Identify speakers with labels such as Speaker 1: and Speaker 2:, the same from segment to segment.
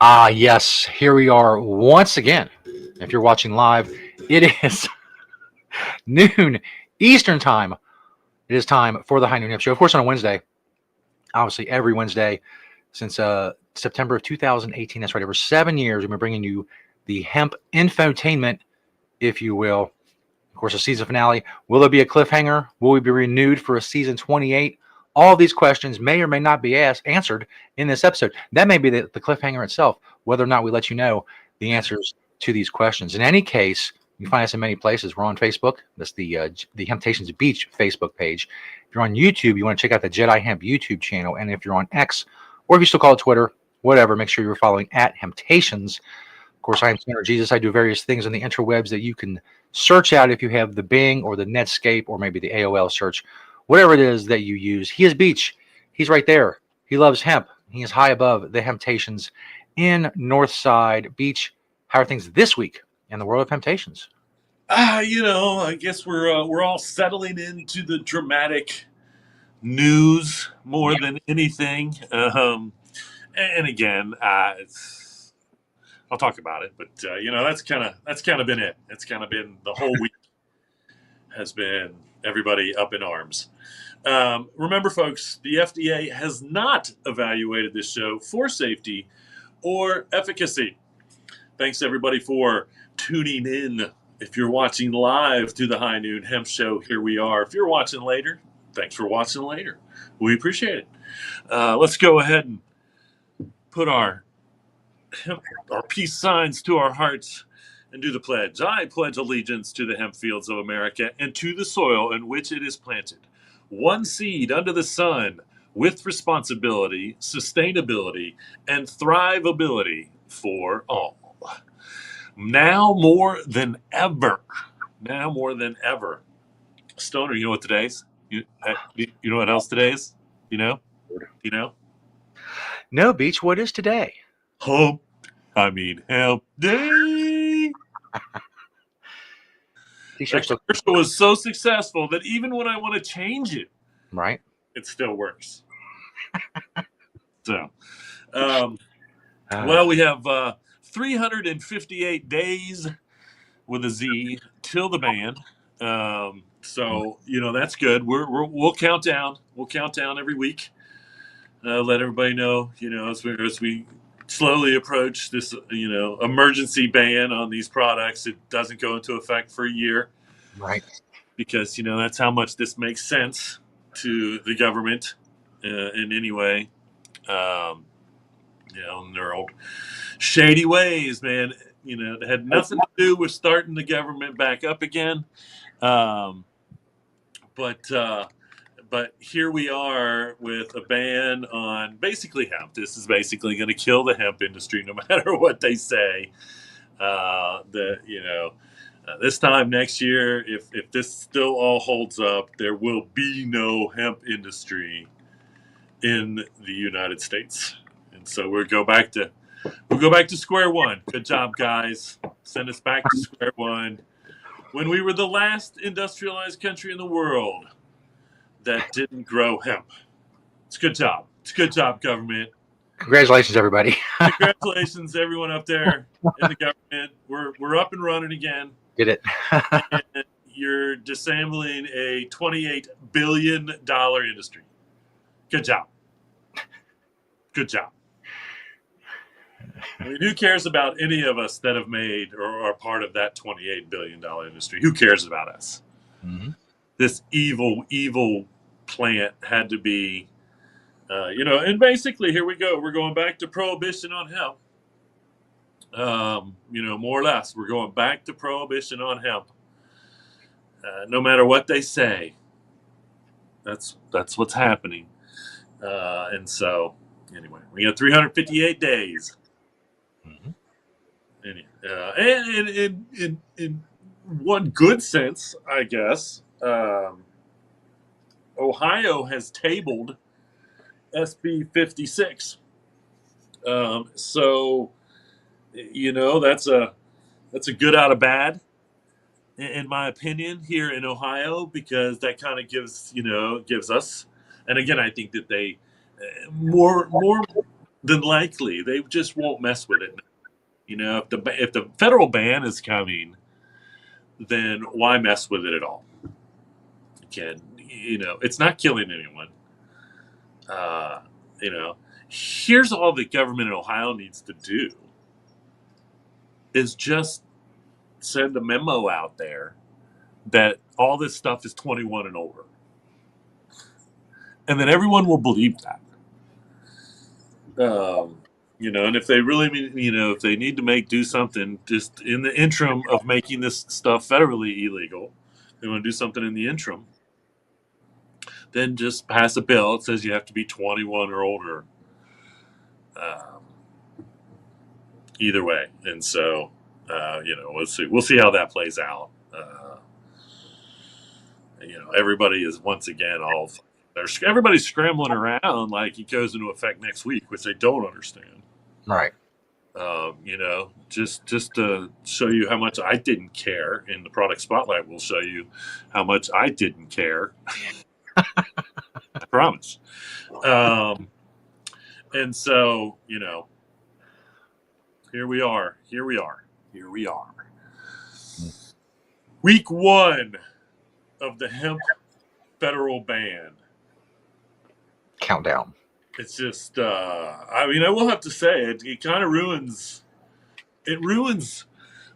Speaker 1: Ah, yes, here we are once again. If you're watching live, it is noon Eastern time. It is time for the High Noon Hemp Show. Of course, on a Wednesday, obviously every Wednesday since September of 2018. That's right, over 7 years, we've been bringing you the hemp infotainment, if you will. Of course, a season finale. Will there be a cliffhanger? Will we be renewed for a season 28? All these questions may or may not be answered in this episode. That may be the cliffhanger itself, whether or not we let you know the answers to these questions. In any case, you can find us in many places. We're on Facebook. That's the Temptations Beach Facebook page. If you're on YouTube, you want to check out the Jedi Hemp YouTube channel. And if you're on X, or if you still call it Twitter, whatever, make sure you're following at Temptations. Of course, I am Senator Jesus. I do various things on the interwebs that you can search out if you have the Bing or the Netscape or maybe the AOL search, whatever it is that you use. He is Beach. He's right there. He loves hemp. He is high above the Temptations in Northside Beach. How are things this week in the world of Temptations?
Speaker 2: I guess we're all settling into the dramatic news more than anything. And again, I'll talk about it, but that's kind of been it. It's kind of been the whole week has been everybody up in arms. Remember, folks, the FDA has not evaluated this show for safety or efficacy. Thanks everybody for tuning in. If you're watching live through the High Noon Hemp Show, here we are. If you're watching later, thanks for watching later. We appreciate it. Let's go ahead and put our peace signs to our hearts and do the pledge. I pledge allegiance to the hemp fields of America and to the soil in which it is planted. One seed under the sun with responsibility, sustainability, and thrivability for all. Now more than ever. Stoner, you know what today's? You know what else today is? You know?
Speaker 1: No, Beach, what is today?
Speaker 2: Hemp Day.
Speaker 1: T-shirt
Speaker 2: That commercial was so successful that even when I want to change it,
Speaker 1: right?
Speaker 2: it still works. So, well, we have 358 days with a Z till the ban. So that's good. We'll count down. We'll count down every week. Let everybody know. As we slowly approach this emergency ban on these products, it doesn't go into effect for a year,
Speaker 1: right?
Speaker 2: Because that's how much this makes sense to the government in any way. In their old shady ways, man. It had nothing to do with starting the government back up again. But here we are with a ban on basically hemp. This is basically going to kill the hemp industry, no matter what they say. This time next year, if this still all holds up, there will be no hemp industry in the United States, and so we'll go back to square one. Good job, guys. Send us back to square one. When we were the last industrialized country in the world that didn't grow hemp. It's a good job. It's a good job, government.
Speaker 1: Congratulations, everybody.
Speaker 2: Congratulations, everyone up there in the government. We're up and running again.
Speaker 1: Did it.
Speaker 2: And you're disabling a $28 billion industry. Good job. Good job. I mean, who cares about any of us that have made or are part of that $28 billion industry? Who cares about us?
Speaker 1: Mm-hmm.
Speaker 2: This evil plant had to be, and basically here we go. We're going back to prohibition on hemp. More or less, we're going back to prohibition on hemp. No matter what they say, that's what's happening. And so, anyway, we got 358 days. And in one good sense, I guess, Ohio has tabled SB 56. So, that's a good out of bad, in my opinion, here in Ohio, because that kind of gives us, and again, I think that they more then likely they just won't mess with it. You know, if the federal ban is coming, then why mess with it at all? Again, you know, it's not killing anyone. You know, here's all the government in Ohio needs to do is just send a memo out there that all this stuff is 21 and over. And then everyone will believe that. You know, and if they really mean, you know, if they need to do something just in the interim of making this stuff federally illegal, they want to do something in the interim, then just pass a bill that says you have to be 21 or older. Either way. And so, you know, we'll see how that plays out. You know, everybody is once again everybody's scrambling around like it goes into effect next week, which they don't understand.
Speaker 1: Right.
Speaker 2: You know, just to show you how much I didn't care, and the product spotlight will show you how much I didn't care. I promise. And so, you know, here we are. Week 1 of the hemp federal ban.
Speaker 1: Countdown.
Speaker 2: It's just, I mean, I will have to say it kind of ruins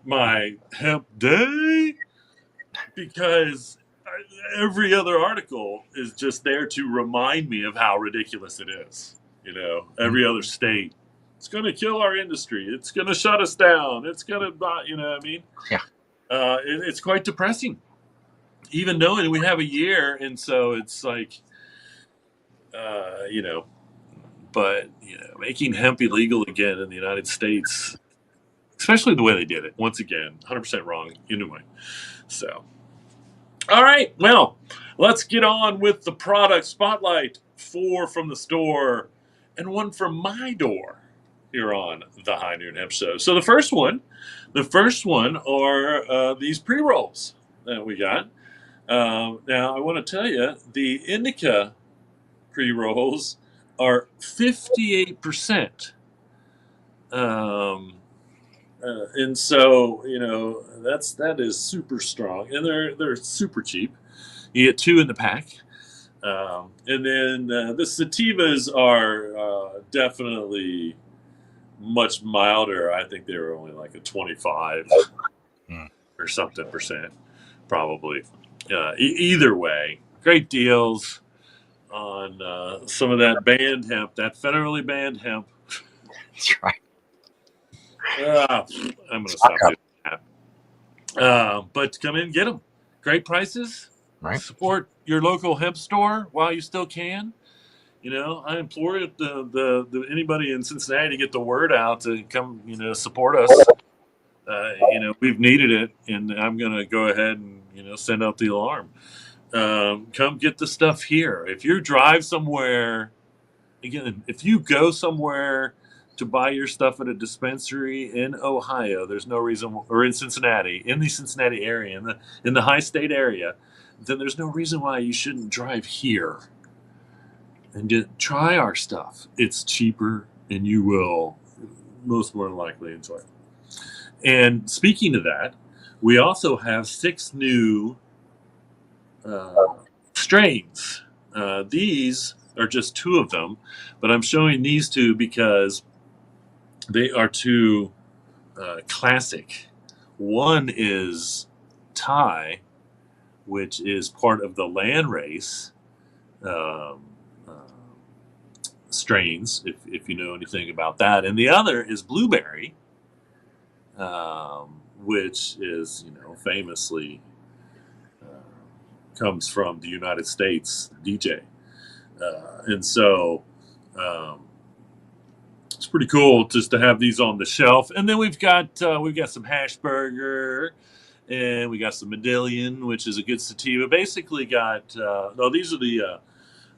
Speaker 2: my hemp day, because every other article is just there to remind me of how ridiculous it is. You know, every other state, it's going to kill our industry. It's going to shut us down. It's going to, you know what I mean?
Speaker 1: Yeah.
Speaker 2: It's quite depressing, even knowing we have a year. And so it's like, you know, but you know, making hemp illegal again in the United States, especially the way they did it, once again, 100% wrong anyway. So, all right, well, let's get on with the product spotlight. 4 from the store and 1 from my door here on the High Noon Hemp Show. So the first one are these pre-rolls that we got. Now I want to tell you, the indica pre-rolls are 58%. And so, you know, that is super strong, and they're super cheap. You get 2 in the pack. And then the sativas are definitely much milder. I think they were only like a 25 or something percent, probably. Either way, great deals on some of that banned hemp, that federally banned hemp.
Speaker 1: That's right.
Speaker 2: I'm going to stop doing that. But come in and get them. Great prices.
Speaker 1: Right.
Speaker 2: Support your local hemp store while you still can. You know, I implore anybody in Cincinnati to get the word out to come, you know, support us. You know, we've needed it, and I'm going to go ahead and, you know, send out the alarm. Come get the stuff here. If you drive somewhere, again, if you go somewhere to buy your stuff at a dispensary in Ohio, there's no reason, or in Cincinnati, in the Cincinnati area, in the high state area, then there's no reason why you shouldn't drive here and just try our stuff. It's cheaper, and you will most more than likely enjoy it. And speaking of that, we also have 6 new strains. These are just 2 of them, but I'm showing these 2 because they are 2 classic. One is Thai, which is part of the land race strains, if you know anything about that. And the other is blueberry, which is, you know, famously comes from the United States, DJ. And so it's pretty cool just to have these on the shelf. And then we've got some hash burger, and we got some Medallion, which is a good sativa. Basically got these are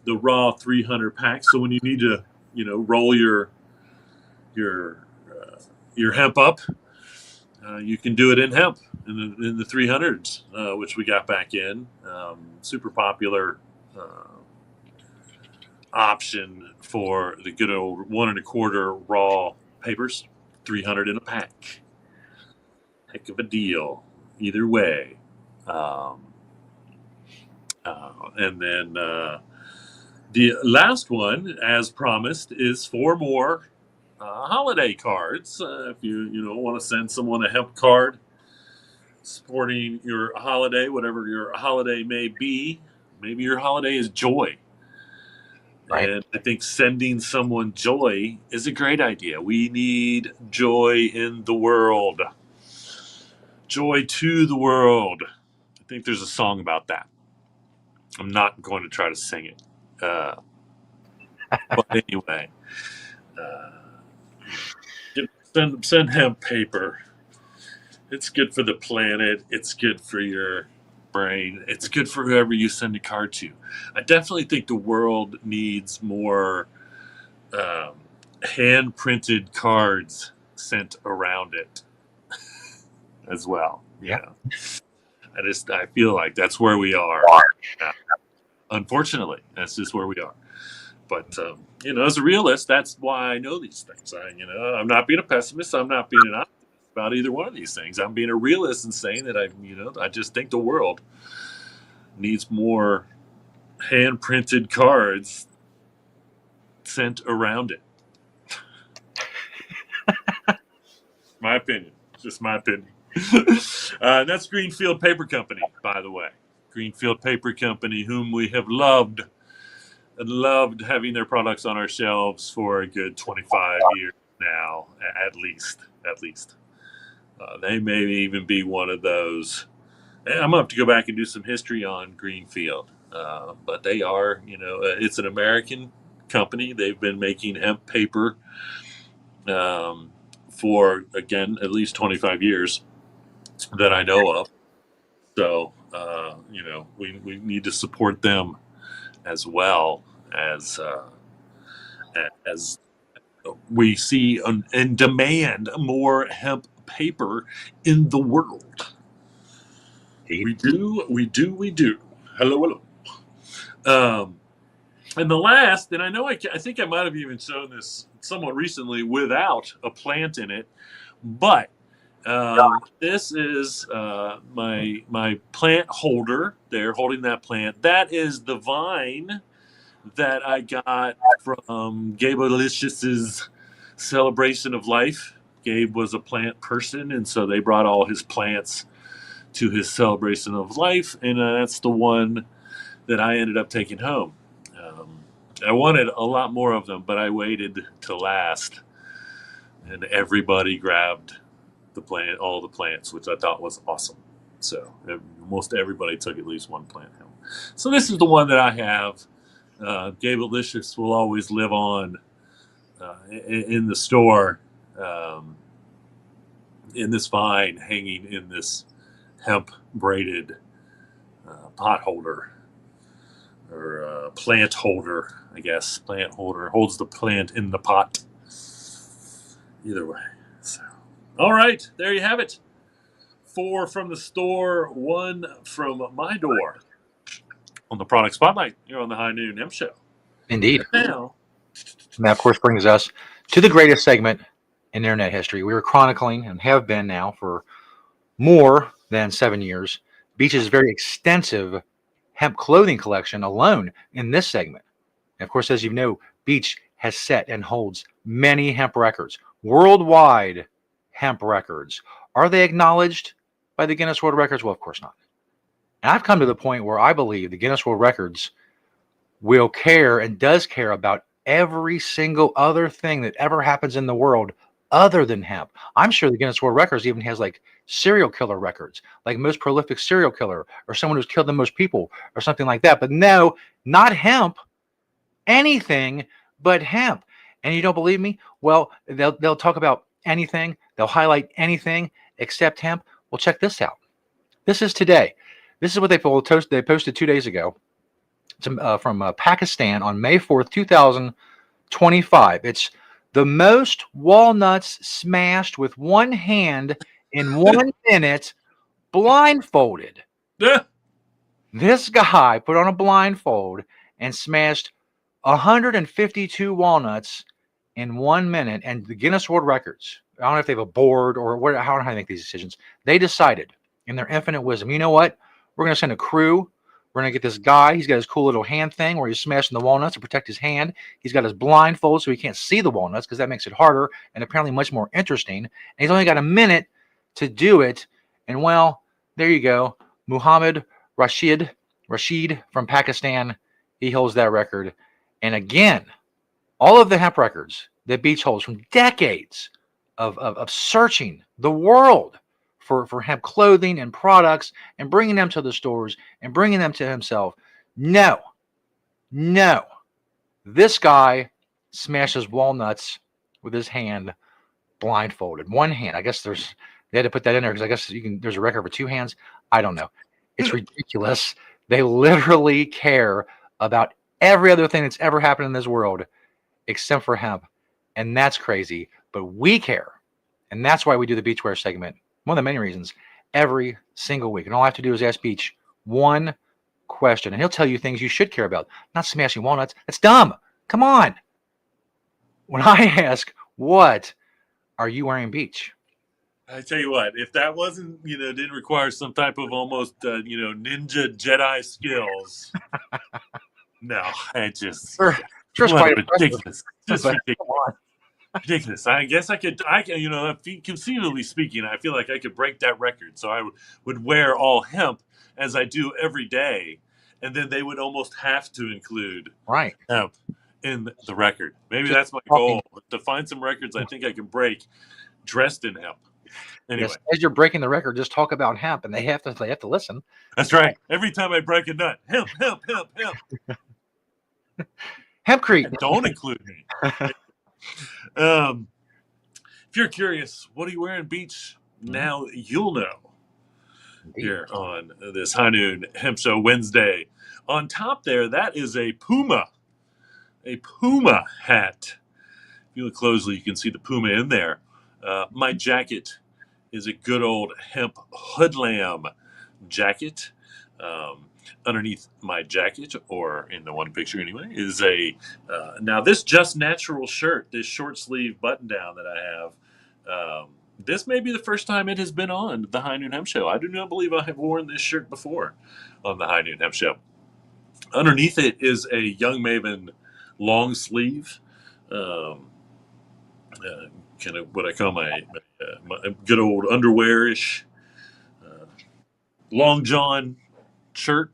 Speaker 2: the raw 300 packs. So when you need to, you know, roll your hemp up, you can do it in hemp in the 300s, which we got back in. Super popular option for the good old 1 1/4 raw papers, 300 in a pack. Heck of a deal, either way. Um, and then the last one, as promised, is 4 more holiday cards. If you want to send someone a hemp card supporting your holiday, whatever your holiday may be, maybe your holiday is joy.
Speaker 1: Right.
Speaker 2: And I think sending someone joy is a great idea. We need joy in the world. Joy to the world. I think there's a song about that. I'm not going to try to sing it. But anyway, send hemp paper. It's good for the planet. It's good for your brain. It's good for whoever you send a card to. I definitely think the world needs more hand printed cards sent around it as well.
Speaker 1: Yeah.
Speaker 2: I feel like that's where we are. Unfortunately, that's just where we are. But as a realist, that's why I know these things. I'm not being a pessimist. I'm not being an optimist about either one of these things. I'm being a realist and saying that I just think the world needs more hand printed cards sent around it. My opinion. Just my opinion. That's Greenfield Paper Company, by the way. Greenfield Paper Company, whom we have loved having their products on our shelves for a good 25 years now, at least. They may even be one of those. I'm going to have to go back and do some history on Greenfield. But they are, it's an American company. They've been making hemp paper for, again, at least 25 years that I know of. So, we need to support them as well as we see and demand more hemp paper in the world. We do. Hello. And the last, and I know I think I might have even shown this somewhat recently without a plant in it, but this is my plant holder. They're holding that plant. That is the vine that I got from Gabe Alicious's Celebration of Life. Gabe was a plant person, and so they brought all his plants to his Celebration of Life, and that's the one that I ended up taking home. I wanted a lot more of them, but I waited to last, and everybody grabbed all the plants, which I thought was awesome. So most everybody took at least one plant home. So this is the one that I have. Gabe Alicious will always live on in the store, in this vine hanging in this hemp braided pot holder or plant holder, I guess. Plant holder holds the plant in the pot. Either way. So, all right, there you have it. 4 from the store, 1 from my door. On the product spotlight, you're on the High Noon Hemp Show.
Speaker 1: Indeed.
Speaker 2: Now,
Speaker 1: and that, of course, brings us to the greatest segment in internet history. We are chronicling, and have been now for more than 7 years, Beach's very extensive hemp clothing collection alone in this segment. And of course, as you know, Beach has set and holds many hemp records, worldwide hemp records. Are they acknowledged by the Guinness World Records? Well, of course not. And I've come to the point where I believe the Guinness World Records will care and does care about every single other thing that ever happens in the world other than hemp. I'm sure the Guinness World Records even has like serial killer records, like most prolific serial killer or someone who's killed the most people or something like that. But no, not hemp. Anything but hemp. And you don't believe me? Well, they'll talk about anything. They'll highlight anything except hemp. Well, check this out. This is today. This is what they posted 2 days ago. It's from Pakistan on May 4th, 2025. It's the most walnuts smashed with one hand in 1 minute, blindfolded. This guy put on a blindfold and smashed 152 walnuts in 1 minute, and the Guinness World Records. I don't know if they have a board or what, how they make these decisions. They decided, in their infinite wisdom, you know what? We're going to send a crew. We're going to get this guy. He's got his cool little hand thing where he's smashing the walnuts to protect his hand. He's got his blindfold so he can't see the walnuts because that makes it harder and apparently much more interesting. And he's only got a minute to do it. And well, there you go. Muhammad Rashid from Pakistan, he holds that record. And again, all of the hemp records that Beach holds from decades of searching the world for hemp clothing and products and bringing them to the stores and bringing them to himself. No, this guy smashes walnuts with his hand blindfolded. One hand. I guess they had to put that in there because I guess there's a record for two hands. I don't know. It's ridiculous. They literally care about every other thing that's ever happened in this world except for hemp. And that's crazy. But we care. And that's why we do the Beachwear segment. One of the many reasons. Every single week. And all I have to do is ask Beach one question. And he'll tell you things you should care about. Not smashing walnuts. That's dumb. Come on. When I ask, what are you wearing, Beach?
Speaker 2: I tell you what, if that wasn't, didn't require some type of almost, ninja Jedi skills, no, I just,
Speaker 1: Sure,
Speaker 2: what
Speaker 1: quite
Speaker 2: ridiculous, just
Speaker 1: but,
Speaker 2: ridiculous. I guess I can, conceivably speaking, I feel like I could break that record. So I would wear all hemp as I do every day, and then they would almost have to include hemp in the record. Maybe that's my goal, to find some records I think I can break dressed in hemp. Anyway,
Speaker 1: yes, as you're breaking the record, just talk about hemp, and they have to listen.
Speaker 2: That's right. Every time I break a nut, hemp.
Speaker 1: Hempcrete.
Speaker 2: Don't include me. If you're curious, what are you wearing, Beach? Now you'll know. Indeed. Here on this High Noon Hemp Show Wednesday. On top there, that is a Puma hat. If you look closely, you can see the Puma in there. My jacket is a good old hemp hoodlam jacket. Underneath my jacket, or in the one picture anyway, is now this Just Natural shirt, this short sleeve button down that I have. This may be the first time it has been on the High Noon Hemp Show. I do not believe I have worn this shirt before on the High Noon Hemp Show. Underneath it is a Young Maven long sleeve. Kind of what I call my good old underwear-ish long john shirt.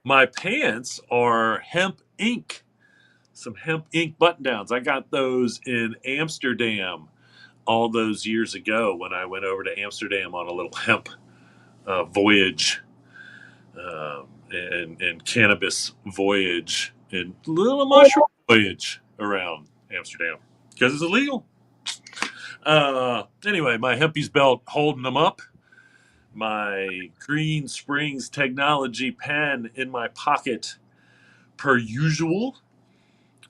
Speaker 2: My pants are hemp ink, some hemp ink button downs. I got those in Amsterdam all those years ago when I went over to Amsterdam on a little hemp voyage and cannabis voyage and little mushroom voyage around Amsterdam because it's illegal. Anyway, my Hempy's belt holding them up. My Green Springs Technology pen in my pocket per usual.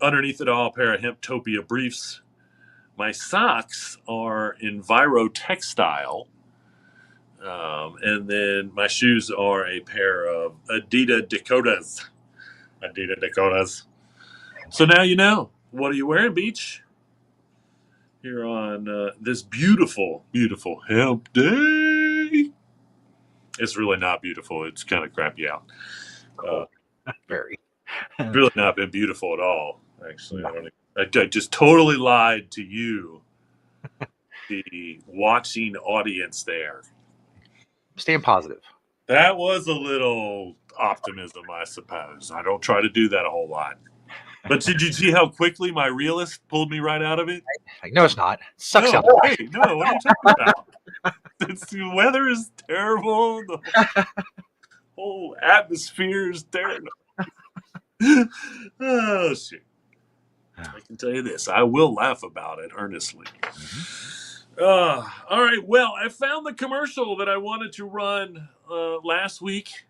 Speaker 2: Underneath it all, a pair of Hemptopia briefs. My socks are Enviro Textile. And then my shoes are a pair of Adidas Dakotas. So now you know. What are you wearing, Beach? Here on this beautiful, beautiful hemp day. It's really not beautiful. It's kind of crappy out.
Speaker 1: Very.
Speaker 2: It's really not been beautiful at all, actually. I just totally lied to you, the watching audience there.
Speaker 1: Staying positive.
Speaker 2: That was a little optimism, I suppose. I don't try to do that a whole lot. But did you see how quickly my realist pulled me right out of it?
Speaker 1: No, it's not. It sucks out.
Speaker 2: Hey, no, what are you talking about? The weather is terrible. The whole atmosphere is terrible. Oh, shit. I can tell you this. I will laugh about it earnestly. All right. Well, I found the commercial that I wanted to run last week.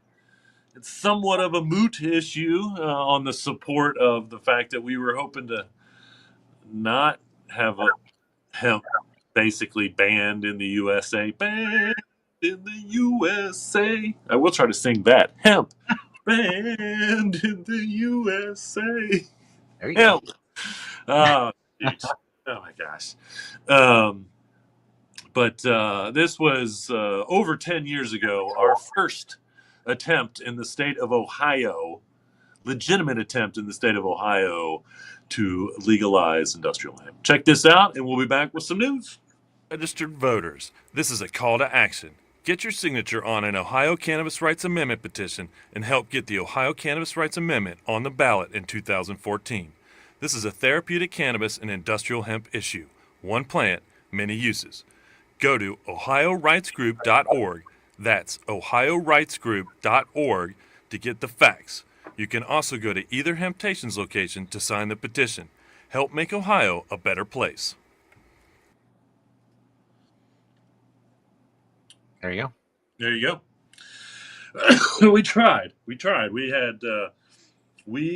Speaker 2: It's somewhat of a moot issue on the support of the fact that we were hoping to not have a hemp basically banned in the USA. Ban. in the USA. I will try to sing that. Hemp banned in the USA.
Speaker 1: There you go.
Speaker 2: Hemp. Oh, jeez. Oh my gosh. Um, but this was over 10 years ago, our first attempt in the state of Ohio, legitimate attempt in the state of Ohio to legalize industrial hemp. Check this out, and we'll be back with some news.
Speaker 3: Registered voters, this is a call to action. Get your signature on an Ohio Cannabis Rights Amendment petition and help get the Ohio Cannabis Rights Amendment on the ballot in 2014. This is a therapeutic cannabis and industrial hemp issue. One plant, many uses. Go to ohiorightsgroup.org. That's ohiorightsgroup.org to get the facts. You can also go to either Hemptations location to sign the petition. Help make Ohio a better place.
Speaker 1: There you go.
Speaker 2: There you go. We tried. We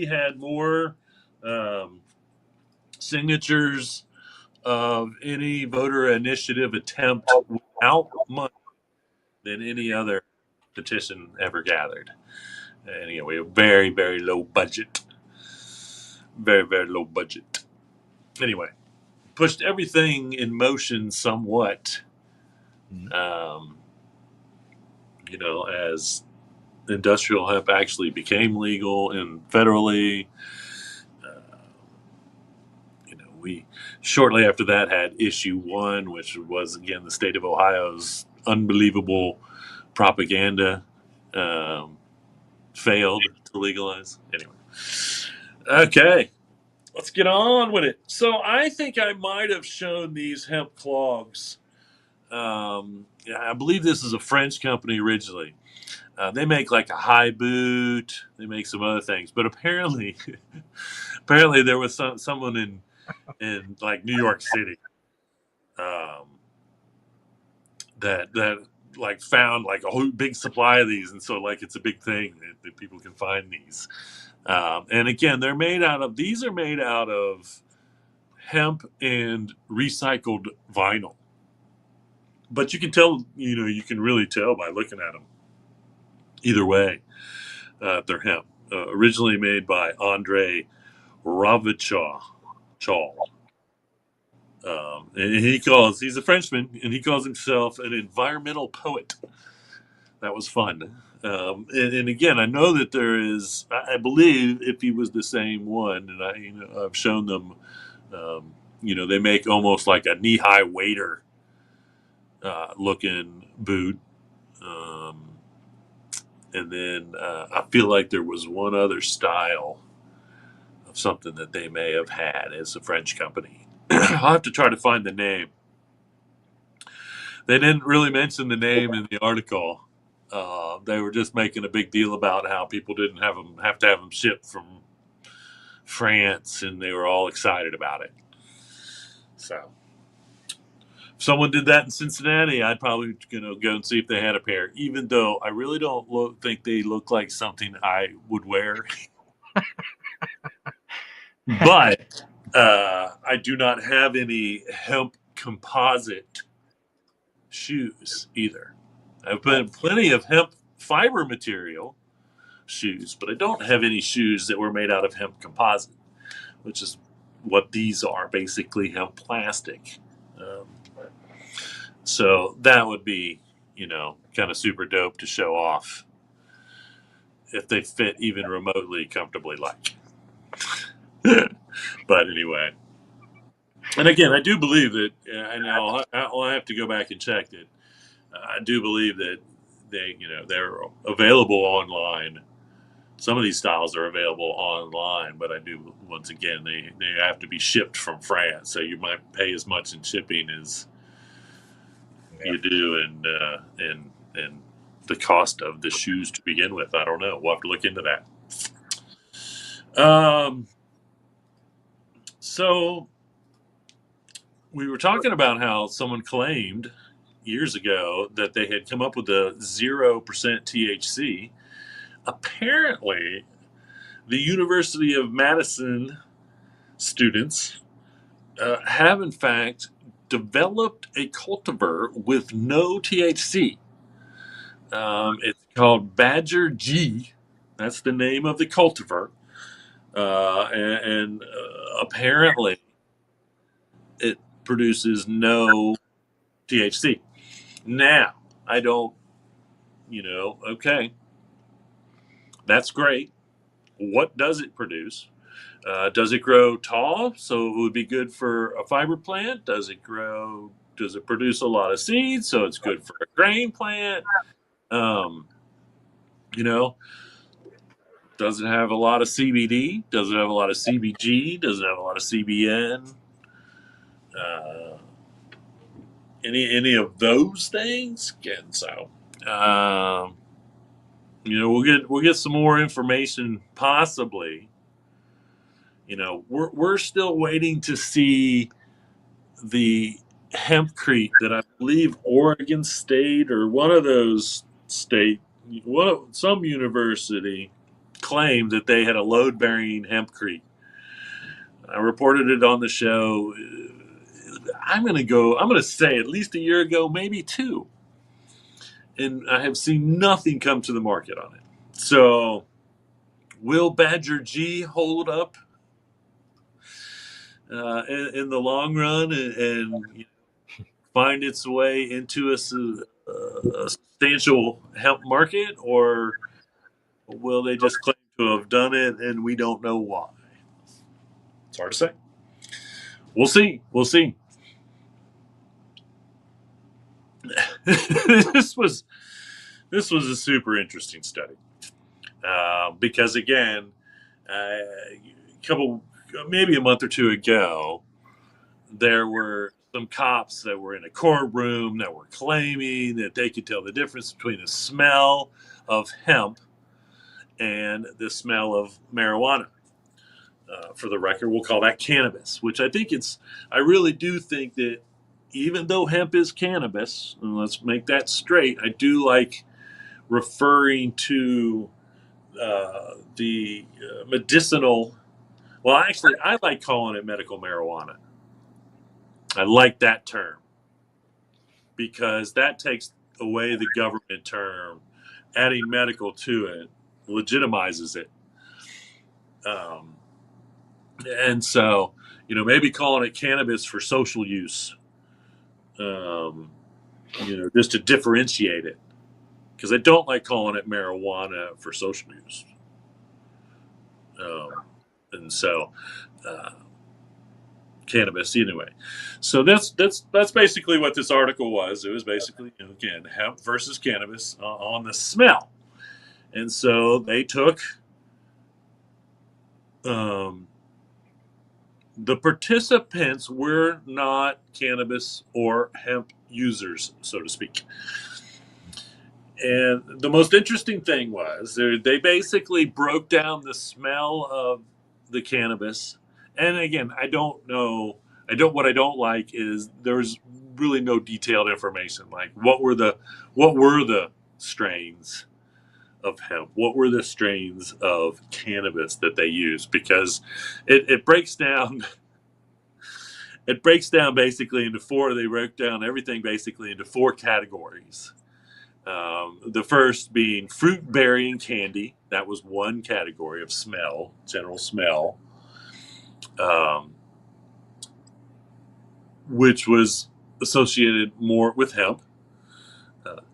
Speaker 2: had more signatures of any voter initiative attempt without money than any other petition ever gathered. And again, we have very, very low budget. Very, very low budget. Anyway, pushed everything in motion somewhat. As industrial hemp actually became legal and federally. We shortly after that had issue 1, which was again the state of Ohio's unbelievable propaganda failed to legalize. Anyway, okay, let's get on with it. So I think I might have shown these hemp clogs. I believe this is a French company originally. They make like a high boot. They make some other things, but apparently there was someone in like New York City that like found like a whole big supply of these, and so like it's a big thing that people can find these. And again, these are made out of hemp and recycled vinyl. But you can tell, you can really tell by looking at them. Either way, they're hemp. Originally made by Andre Ravichaw. And he's a Frenchman, and he calls himself an environmental poet. That was fun. And again, I know that there is, I believe if he was the same one, and I've shown them, they make almost like a knee-high wader looking boot. And then I feel like there was one other style of something that they may have had as a French company. I'll have to try to find the name. They didn't really mention the name in the article. They were just making a big deal about how people didn't have to have them shipped from France, and they were all excited about it. So if someone did that in Cincinnati, I'd probably go and see if they had a pair, even though I really don't think they look like something I would wear. But I do not have any hemp composite shoes either. I've put plenty of hemp fiber material shoes, but I don't have any shoes that were made out of hemp composite, which is what these are, basically hemp plastic. So that would be, kind of super dope to show off if they fit even remotely comfortably like. But anyway. And again, I do believe that, and I'll have to go back and check it. I do believe that they're available online. Some of these styles are available online, but I do, once again, they have to be shipped from France, so you might pay as much in shipping as you do in the cost of the shoes to begin with. I don't know. We'll have to look into that. So we were talking about how someone claimed years ago that they had come up with a 0% THC. Apparently, the University of Madison students have in fact developed a cultivar with no THC. It's called Badger G. That's the name of the cultivar. And apparently it produces no THC. Now, I don't, okay, that's great. What does it produce? Does it grow tall? So it would be good for a fiber plant. Does it produce a lot of seeds? So it's good for a grain plant. Um, you know, does it have a lot of CBD? Does it have a lot of CBG? Does it have a lot of CBN? Uh, any of those things? Again, so we'll get some more information possibly. We're still waiting to see the hempcrete that I believe Oregon State or one of those some university claimed that they had a load bearing hempcrete. I reported it on the show. I'm going to say at least a year ago, maybe two. And I have seen nothing come to the market on it. So, will Badger G hold up in the long run and find its way into a substantial hemp market, or will they just claim to have done it and we don't know why? It's hard to say. We'll see. We'll see. this was a super interesting study because again, maybe a month or two ago, there were some cops that were in a courtroom that were claiming that they could tell the difference between the smell of hemp and the smell of marijuana. For the record, we'll call that cannabis, which I really do think that even though hemp is cannabis, and let's make that straight, I do like referring to the medicinal. Well, actually, I like calling it medical marijuana. I like that term because that takes away the government term. Adding medical to it legitimizes it. And so, maybe calling it cannabis for social use, just to differentiate it. Because I don't like calling it marijuana for social use. And so, uh, cannabis anyway. So that's basically what this article was. It was basically, again, hemp versus cannabis on the smell. And so they took the participants were not cannabis or hemp users, so to speak. And the most interesting thing was they basically broke down the smell of the cannabis. And again, I don't know. What I don't like is there's really no detailed information. Like what were the strains of hemp? What were the strains of cannabis that they used? Because it breaks down. It breaks down basically into four. They broke down everything basically into four categories. The first being fruit bearing candy. That was one category of smell, general smell, which was associated more with hemp.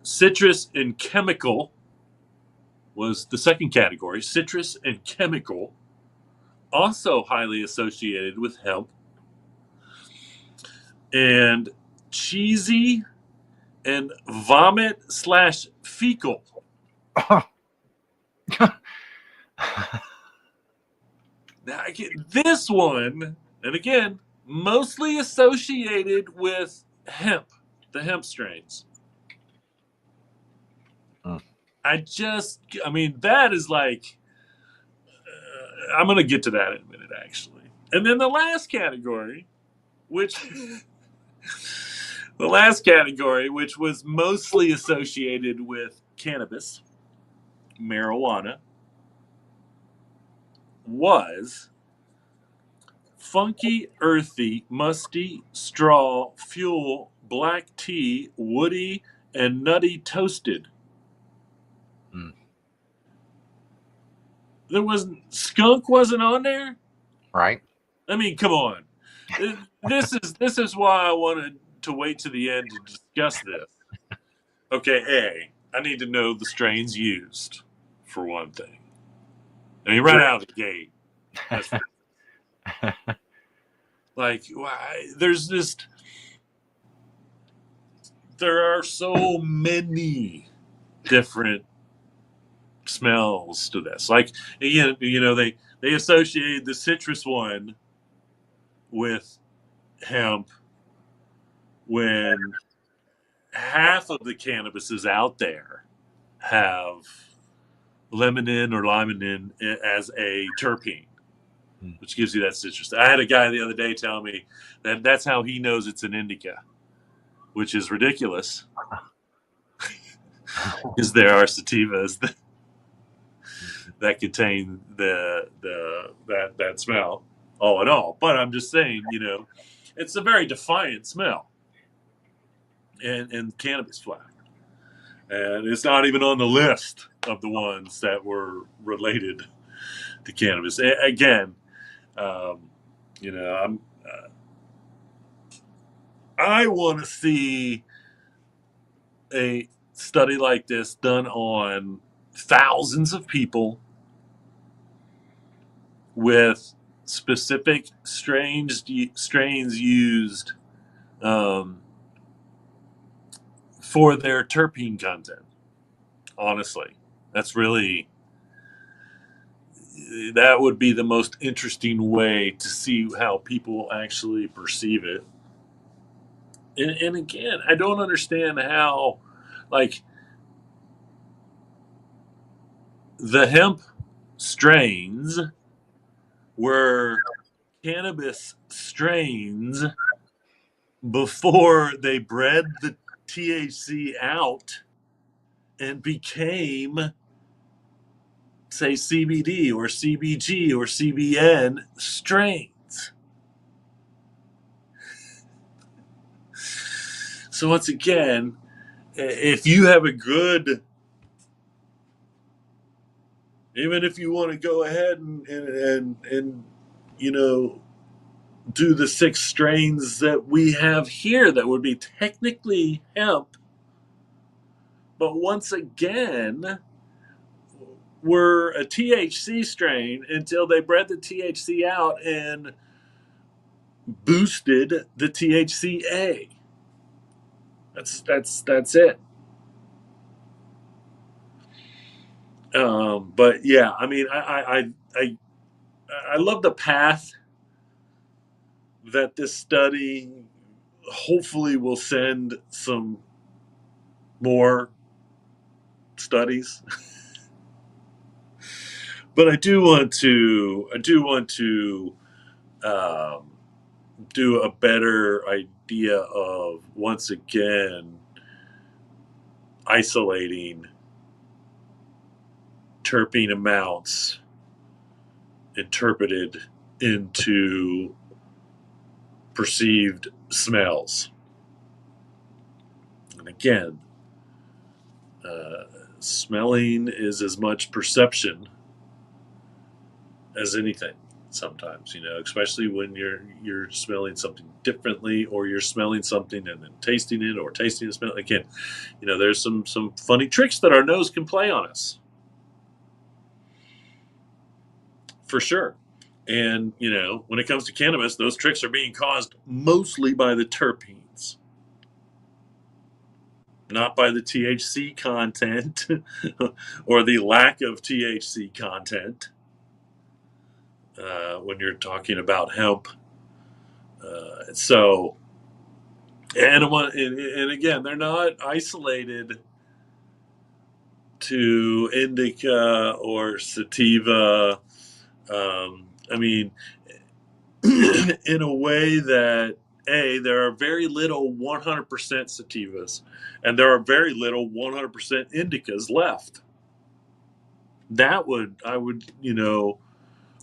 Speaker 2: Citrus and chemical was the second category. Citrus and chemical, also highly associated with hemp. And cheesy and vomit/fecal. Now, this one, and again, mostly associated with hemp, the hemp strains. That is like, I'm going to get to that in a minute, actually. And then the last category, which was mostly associated with cannabis, marijuana, was funky, earthy, musty, straw, fuel, black tea, woody, and nutty toasted. There wasn't skunk wasn't on there.
Speaker 1: right?
Speaker 2: I mean, come on. This is why I wanted to wait to the end to discuss this. Okay, I need to know the strains used, for one thing. I mean, right out of the gate. That's like why there are so many different smells to this. Like again, they associated the citrus one with hemp when half of the cannabises out there have lemon or limonene as a terpene, which gives you that citrus. I had a guy the other day tell me that that's how he knows it's an indica, which is ridiculous because there are sativas that contain that smell all in all. But I'm just saying, it's a very defiant smell, and cannabis flower, and it's not even on the list of the ones that were related to cannabis. Again, I'm I want to see a study like this done on thousands of people with specific strains used for their terpene content. Honestly, that would be the most interesting way to see how people actually perceive it. And again, I don't understand how, like, the hemp strains were cannabis strains before they bred the THC out and became, say, CBD or CBG or CBN strains. So once again, if you have a good, even if you want to go ahead and do the 6 strains that we have here that would be technically hemp, but once again, were a THC strain until they bred the THC out and boosted the THCA. That's it. But yeah, I mean, I love the path that this study hopefully will send some more studies. But I do want to do a better idea of, once again, isolating terpene amounts interpreted into perceived smells. And again, smelling is as much perception as anything. Sometimes, especially when you're smelling something differently, or you're smelling something and then tasting it, or tasting and smelling again. There's some funny tricks that our nose can play on us, for sure. And when it comes to cannabis, those tricks are being caused mostly by the terpenes, not by the THC content or the lack of THC content. When you're talking about hemp, and again, they're not isolated to indica or sativa. I mean, in a way that there are very little 100% sativas, and there are very little 100% indicas left.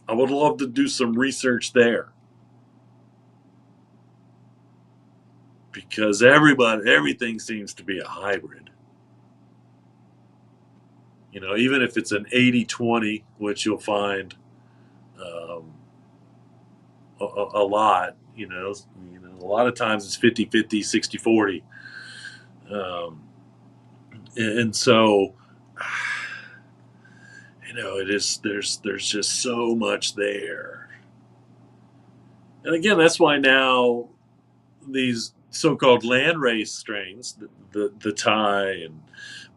Speaker 2: I would love to do some research there, because everything seems to be a hybrid. Even if it's an 80-20, which you'll find um, a lot, a lot of times it's 50-50, 60-40. Um, and so, it is, there's just so much there. And again, that's why now these so-called landrace strains, the Thai and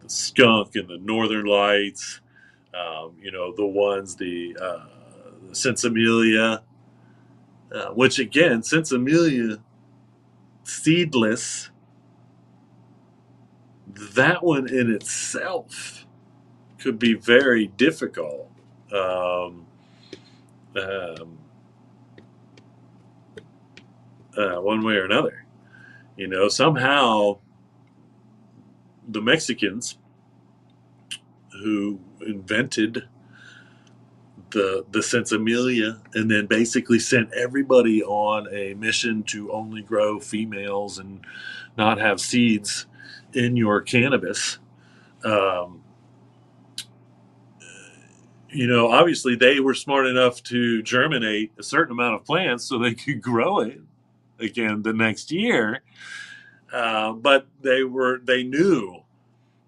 Speaker 2: the skunk and the Northern Lights, the ones, the Sinsemilla, which again, Sinsemilla seedless, that one in itself could be very difficult. Um, um, One way or another. Somehow the Mexicans who invented the Sinsemilla and then basically sent everybody on a mission to only grow females and not have seeds in your cannabis. Um, Obviously they were smart enough to germinate a certain amount of plants so they could grow it again the next year. But they knew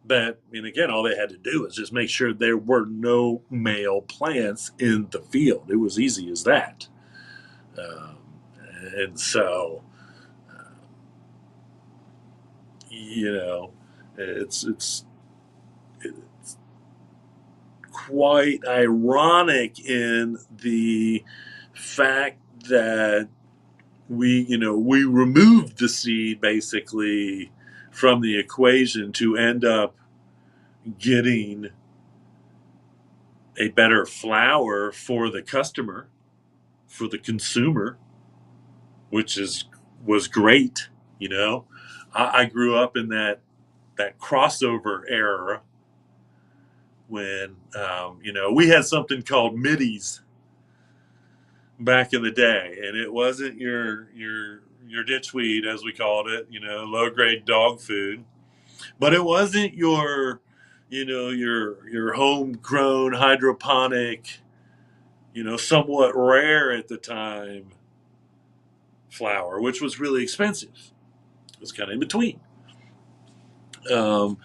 Speaker 2: that, and again, all they had to do was just make sure there were no male plants in the field. It was easy as that. Um, and so, you know, it's quite ironic in the fact that we removed the seed basically from the equation to end up getting a better flower for the customer, for the consumer, which was great. I grew up in that crossover era when we had something called middies back in the day, and it wasn't your ditchweed as we called it, low grade dog food, but it wasn't your homegrown hydroponic, somewhat rare at the time flower, which was really expensive. It was kind of in between. Um,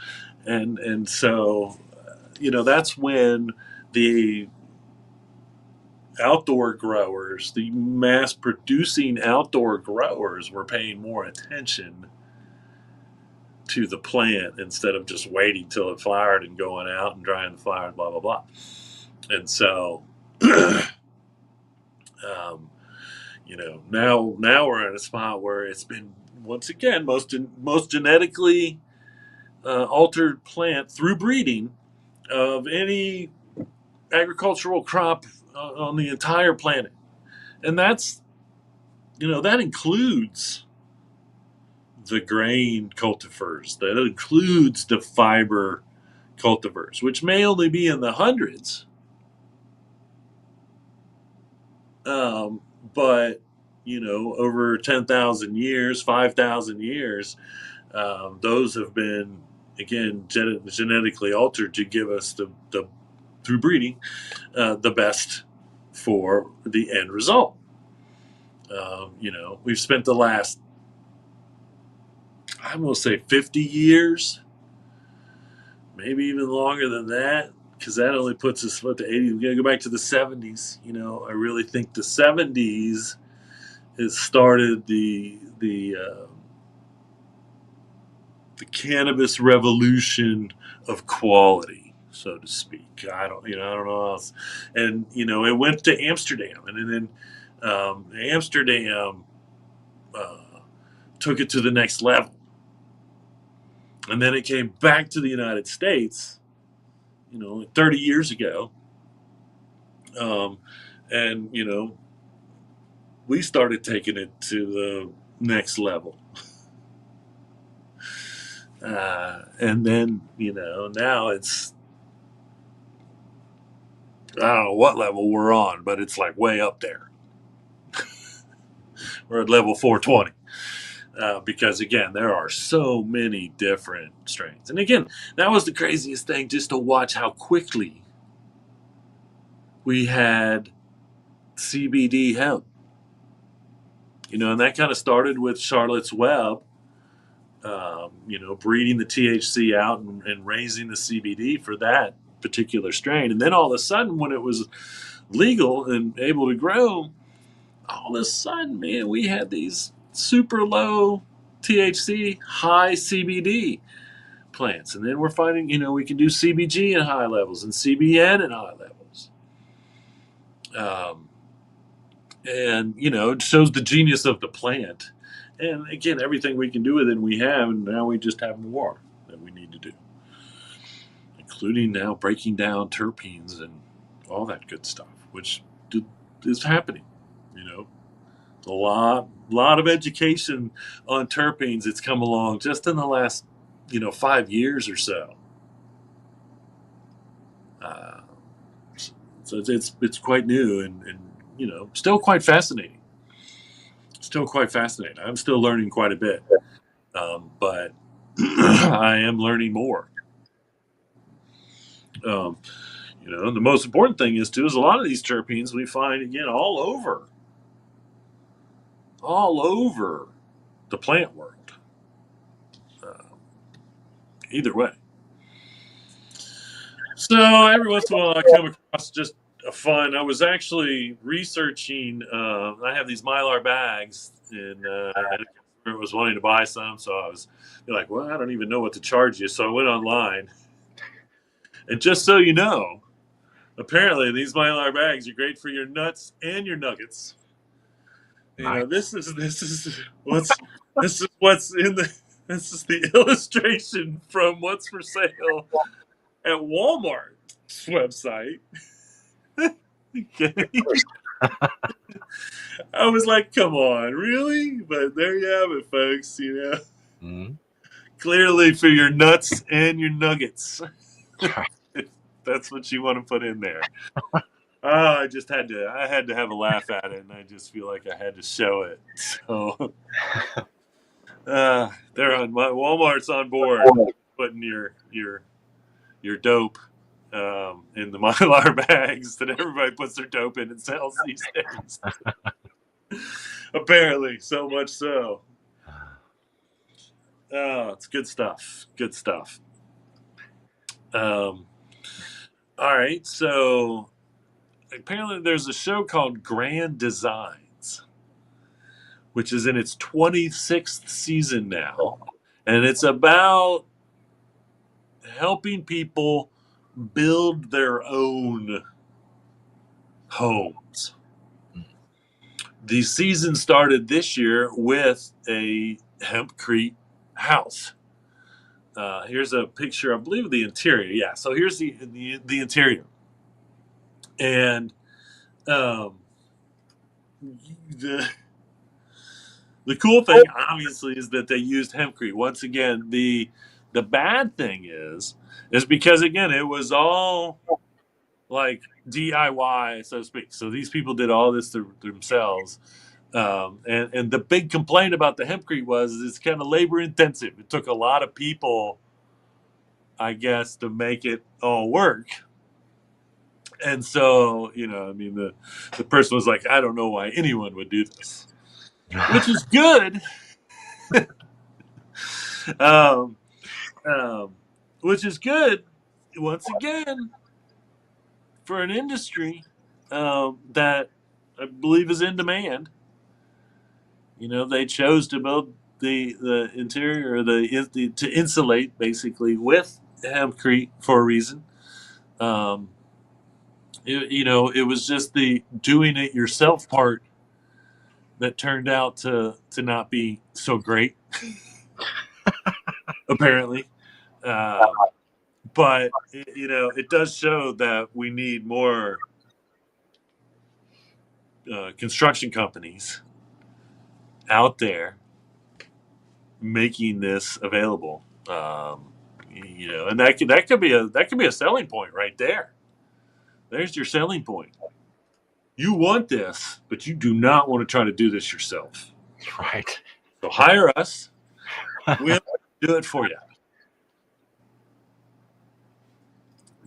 Speaker 2: and so, that's when the outdoor growers, the mass producing outdoor growers, were paying more attention to the plant instead of just waiting till it flowered and going out and drying the flowers, blah, blah, blah. And so, um, now we're at a spot where it's been, once again, most genetically altered plant through breeding of any agricultural crop on the entire planet. And that includes the grain cultivars, that includes the fiber cultivars, which may only be in the hundreds. But, over 10,000 years, 5,000 years, those have been, again, genetically altered to give us the through breeding, the best for the end result. We've spent the last, I'm going to say 50 years, maybe even longer than that, because that only puts us to 80. We're going to go back to the 70s. I really think the 70s has started the cannabis revolution of quality, so to speak. I don't know else. And it went to Amsterdam, and then Amsterdam took it to the next level, and then it came back to the United States, 30 years ago, and we started taking it to the next level. And then, now it's, I don't know what level we're on, but it's like way up there. We're at level 420. because again, there are so many different strains. And again, that was the craziest thing, just to watch how quickly we had CBD hemp. And that kind of started with Charlotte's Web, breeding the THC out and raising the CBD for that particular strain. And then all of a sudden, when it was legal and able to grow, all of a sudden, man, we had these super low THC, high CBD plants. And then we're finding, we can do CBG in high levels and CBN in high levels. And it shows the genius of the plant. And again, everything we can do with it, we have, and now we just have more that we need to do, including now breaking down terpenes and all that good stuff, which is happening. A lot of education on terpenes that's come along just in the last 5 years or so. So it's quite new and still quite fascinating. I'm still learning quite a bit, but I am learning more. The most important thing is a lot of these terpenes we find again all over the plant world. Either way. So every once in a while I come across just a fun. I was actually researching. I have these Mylar bags, and I was wanting to buy some, so I was like, "Well, I don't even know what to charge you." So I went online, and just so you know, apparently these Mylar bags are great for your nuts and your nuggets.
Speaker 1: Nice.
Speaker 2: This is what's in the. This is the illustration from what's for sale at Walmart's website. Okay. I was like, come on, really? But there you have it, folks.
Speaker 1: Mm-hmm.
Speaker 2: Clearly for your nuts and your nuggets.
Speaker 1: Right.
Speaker 2: That's what you want to put in there. I had to have a laugh at it, and I just feel like I had to show it. So they're on Walmart's on board putting your dope in the Mylar bags that everybody puts their dope in and sells these days. Apparently, so much so. Oh, it's good stuff. Good stuff. All right, so apparently there's a show called Grand Designs, which is in its 26th season now, and it's about helping people build their own homes. The season started this year with a hempcrete house. Here's a picture, I believe, of the interior. Yeah, so here's the interior, and the cool thing, obviously, is that they used hempcrete. Once again, the bad thing is because again, it was all like DIY, so to speak. So these people did all this themselves. And the big complaint about the hempcrete was it's kind of labor intensive. It took a lot of people, I guess, to make it all work. And so, the person was like, I don't know why anyone would do this, which is good. Which is good, once again, for an industry that I believe is in demand. They chose to build the interior, to insulate basically with hempcrete for a reason. It was just the doing it yourself part that turned out to not be so great, apparently. But it does show that we need more construction companies out there making this available. And that could be a selling point right there. There's your selling point. You want this, but you do not want to try to do this yourself.
Speaker 1: Right.
Speaker 2: So hire us. We'll do it for you.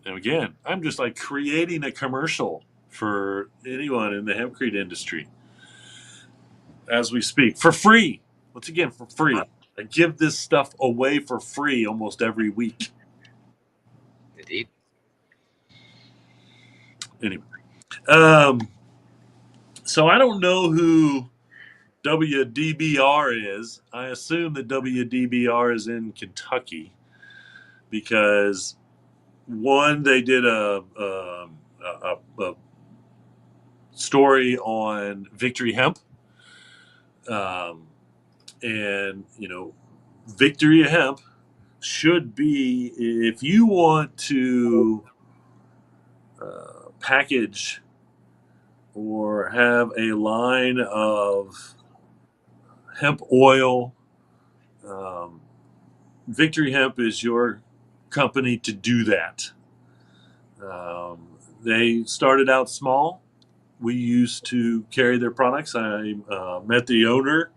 Speaker 2: And again, I'm just like creating a commercial for anyone in the hempcrete industry as we speak for free. Once again, for free. I give this stuff away for free almost every week.
Speaker 1: Indeed.
Speaker 2: Anyway, so I don't know who WDBR is. I assume that WDBR is in Kentucky because one, they did a story on Victory Hemp, and Victory Hemp should be, if you want to package or have a line of hemp oil, Victory Hemp is your company to do that. They started out small. We used to carry their products. I met the owner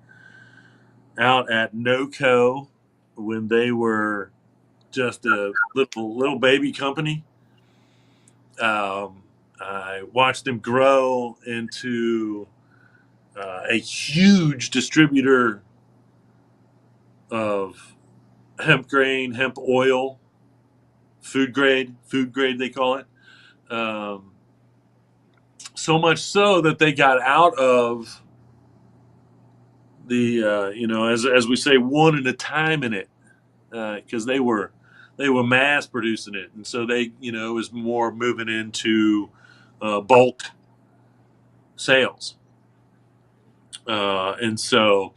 Speaker 2: out at NoCo when they were just a little baby company. I watched them grow into a huge distributor of hemp grain, hemp oil, food grade they call it. So much so that they got out of the as we say, one at a time in it, because they were mass producing it, and so they was more moving into bulk sales, and so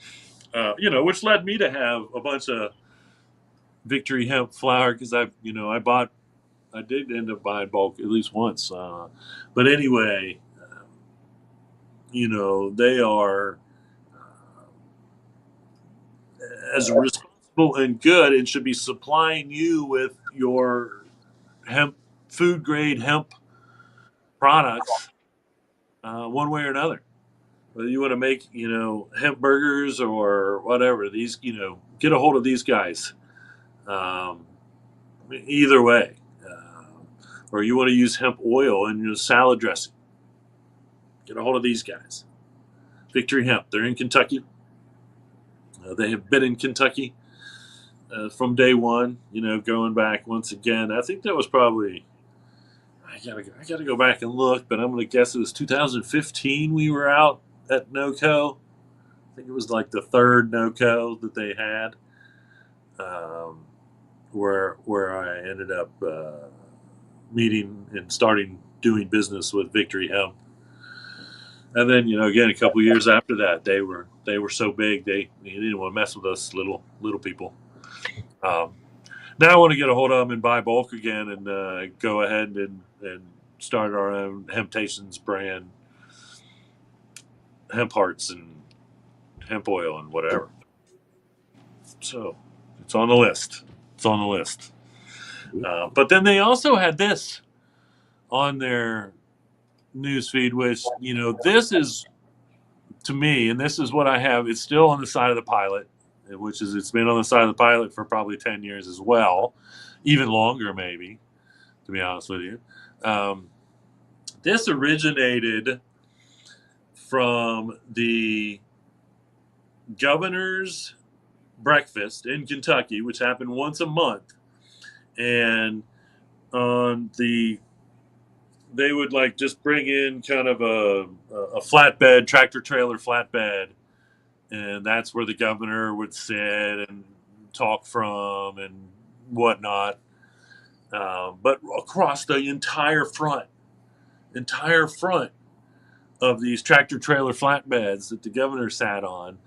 Speaker 2: which led me to have a bunch of Victory Hemp flour because I did end up buying bulk at least once, but anyway, they are as responsible and good and should be supplying you with your hemp, food grade hemp products, one way or another. Whether you want to make hemp burgers or whatever, these get a hold of these guys. Um, Either way, or you want to use hemp oil in your salad dressing, get a hold of these guys. Victory Hemp. They're in Kentucky. They have been in Kentucky from day one. Going back once again. I think that was probably. I gotta go back and look, but I'm gonna guess it was 2015. We were out at NoCo. I think it was like the third NoCo that they had, where I ended up meeting and starting doing business with Victory Hemp. And then again, a couple years after that, they were so big they didn't want to mess with us little people. Now I want to get a hold of them and buy bulk again and go ahead and start our own Hemptations brand, hemp hearts and hemp oil and whatever. So it's on the list. But then they also had this on their newsfeed, which this is to me, and this is what I have. It's still on the side of the pilot, which is it's been on the side of the pilot for probably 10 years as well, even longer maybe, to be honest with you. This originated from the governor's breakfast in Kentucky, which happened once a month, and they would like just bring in kind of a flatbed, tractor trailer flatbed, and that's where the governor would sit and talk from and whatnot. But across the entire front of these tractor trailer flatbeds that the governor sat on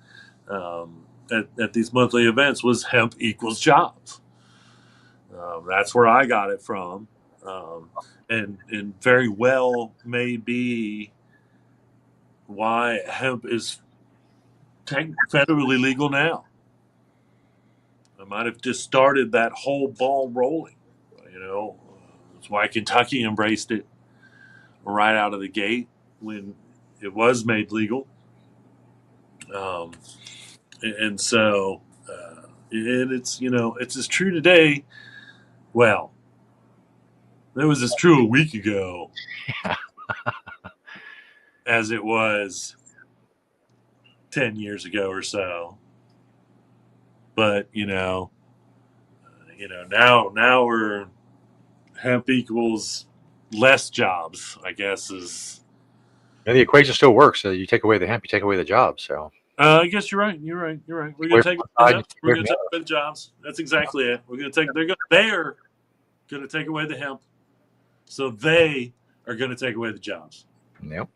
Speaker 2: at these monthly events was hemp equals jobs. That's where I got it from, and very well may be why hemp is federally legal now. I might have just started that whole ball rolling. That's why Kentucky embraced it right out of the gate when it was made legal. And so, and it's, it's as true today. Well, it was as true a week ago as it was 10 years ago or so. But, now we're hemp equals less jobs, I guess is.
Speaker 1: And the equation still works. So you take away the hemp, you take away the job. So
Speaker 2: I guess you're right. You're right. You're right. We're
Speaker 1: away
Speaker 2: going to take
Speaker 1: from
Speaker 2: away
Speaker 1: one
Speaker 2: the
Speaker 1: side,
Speaker 2: hemp.
Speaker 1: you take
Speaker 2: We're
Speaker 1: away
Speaker 2: going
Speaker 1: from
Speaker 2: to
Speaker 1: the
Speaker 2: take away the jobs. That's exactly it. We're going to take. They're going to take away the hemp. So they are going to take away the jobs.
Speaker 1: other. Yep.